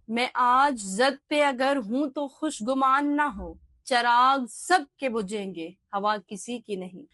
میں آج زد پہ اگر ہوں تو خوش گمان نہ ہو، چراغ سب کے بجھیں گے، ہوا کسی کی نہیں۔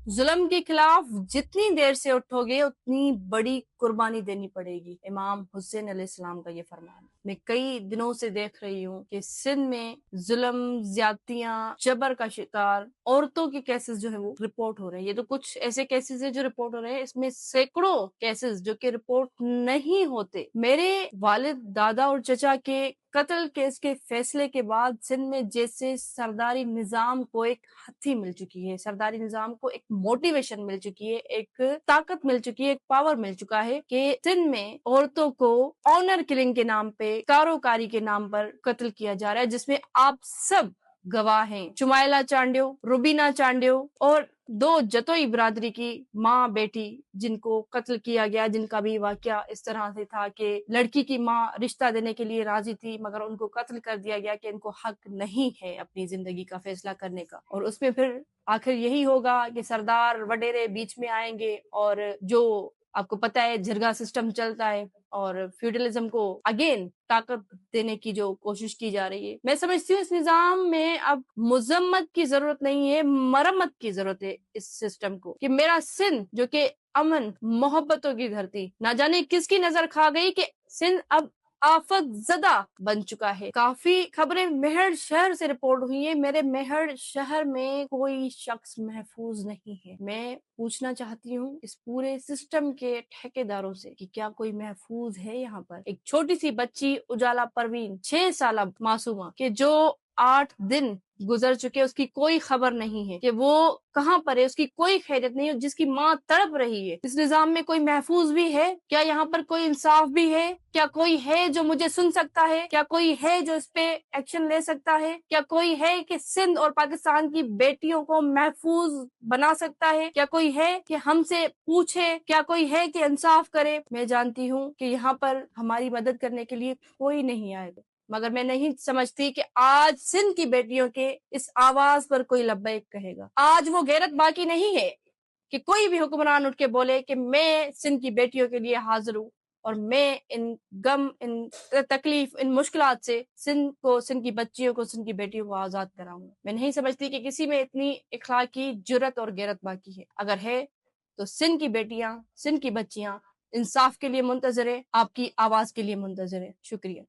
ظلم کے خلاف جتنی دیر سے اٹھو گے اتنی بڑی قربانی دینی پڑے گی، امام حسین علیہ السلام کا یہ فرمان۔ میں کئی دنوں سے دیکھ رہی ہوں کہ سندھ میں ظلم، زیادتیاں، جبر کا شکار عورتوں کے کیسز جو ہیں وہ رپورٹ ہو رہے ہیں۔ یہ تو کچھ ایسے کیسز ہیں جو رپورٹ ہو رہے ہیں، اس میں سینکڑوں کیسز جو کہ رپورٹ نہیں ہوتے۔ میرے والد، دادا اور چچا کے قتل کیس کے فیصلے کے بعد سندھ میں جیسے سرداری نظام کو ایک ہتھی مل چکی ہے، سرداری نظام کو ایک موٹیویشن مل چکی ہے، ایک طاقت مل چکی ہے، ایک پاور مل چکا ہے کہ سندھ میں عورتوں کو آنر کلنگ کے نام پہ، کاروکاری کے نام پر قتل کیا جا رہا ہے، جس میں آپ سب گواہ ہیں۔ چمائلہ چانڈیو، روبینہ چانڈیو اور دو جتوئی برادری کی ماں بیٹی جن کو قتل کیا گیا، جن کا بھی واقعہ اس طرح سے تھا کہ لڑکی کی ماں رشتہ دینے کے لیے راضی تھی مگر ان کو قتل کر دیا گیا کہ ان کو حق نہیں ہے اپنی زندگی کا فیصلہ کرنے کا۔ اور اس میں پھر آخر یہی ہوگا کہ سردار وڈیرے بیچ میں آئیں گے اور جو آپ کو پتہ ہے جرگا سسٹم چلتا ہے اور فیوڈلزم کو اگین طاقت دینے کی جو کوشش کی جا رہی ہے۔ میں سمجھتی ہوں اس نظام میں اب مذمت کی ضرورت نہیں ہے، مرمت کی ضرورت ہے اس سسٹم کو، کہ میرا سندھ جو کہ امن محبتوں کی دھرتی، نہ جانے کس کی نظر کھا گئی کہ سندھ اب آفت زدہ بن چکا ہے۔ کافی خبریں مہر شہر سے رپورٹ ہوئی ہیں، میرے مہر شہر میں کوئی شخص محفوظ نہیں ہے۔ میں پوچھنا چاہتی ہوں اس پورے سسٹم کے ٹھیکیداروں سے کہ کیا کوئی محفوظ ہے یہاں پر؟ ایک چھوٹی سی بچی اجالا پروین، 6 سالہ معصومہ، کہ جو 8 دن گزر چکے اس کی کوئی خبر نہیں ہے کہ وہ کہاں پر ہے، اس کی کوئی خیریت نہیں ہے، جس کی ماں تڑپ رہی ہے۔ اس نظام میں کوئی محفوظ بھی ہے؟ کیا یہاں پر کوئی انصاف بھی ہے؟ کیا کوئی ہے جو مجھے سن سکتا ہے؟ کیا کوئی ہے جو اس پہ ایکشن لے سکتا ہے؟ کیا کوئی ہے کہ سندھ اور پاکستان کی بیٹیوں کو محفوظ بنا سکتا ہے؟ کیا کوئی ہے کہ ہم سے پوچھے؟ کیا کوئی ہے کہ انصاف کرے؟ میں جانتی ہوں کہ یہاں پر ہماری مدد کرنے کے لیے کوئی نہیں آئے گا، مگر میں نہیں سمجھتی کہ آج سندھ کی بیٹیوں کے اس آواز پر کوئی لبیک کہے گا۔ آج وہ غیرت باقی نہیں ہے کہ کوئی بھی حکمران اٹھ کے بولے کہ میں سندھ کی بیٹیوں کے لیے حاضر ہوں اور میں ان غم، ان تکلیف، ان مشکلات سے سندھ کی بچیوں کو، سندھ کی بیٹیوں کو آزاد کراؤں۔ میں نہیں سمجھتی کہ کسی میں اتنی اخلاقی جرت اور غیرت باقی ہے۔ اگر ہے تو سندھ کی بیٹیاں، سندھ کی بچیاں انصاف کے لیے منتظر ہے، آپ کی آواز کے لیے منتظر ہے۔ شکریہ۔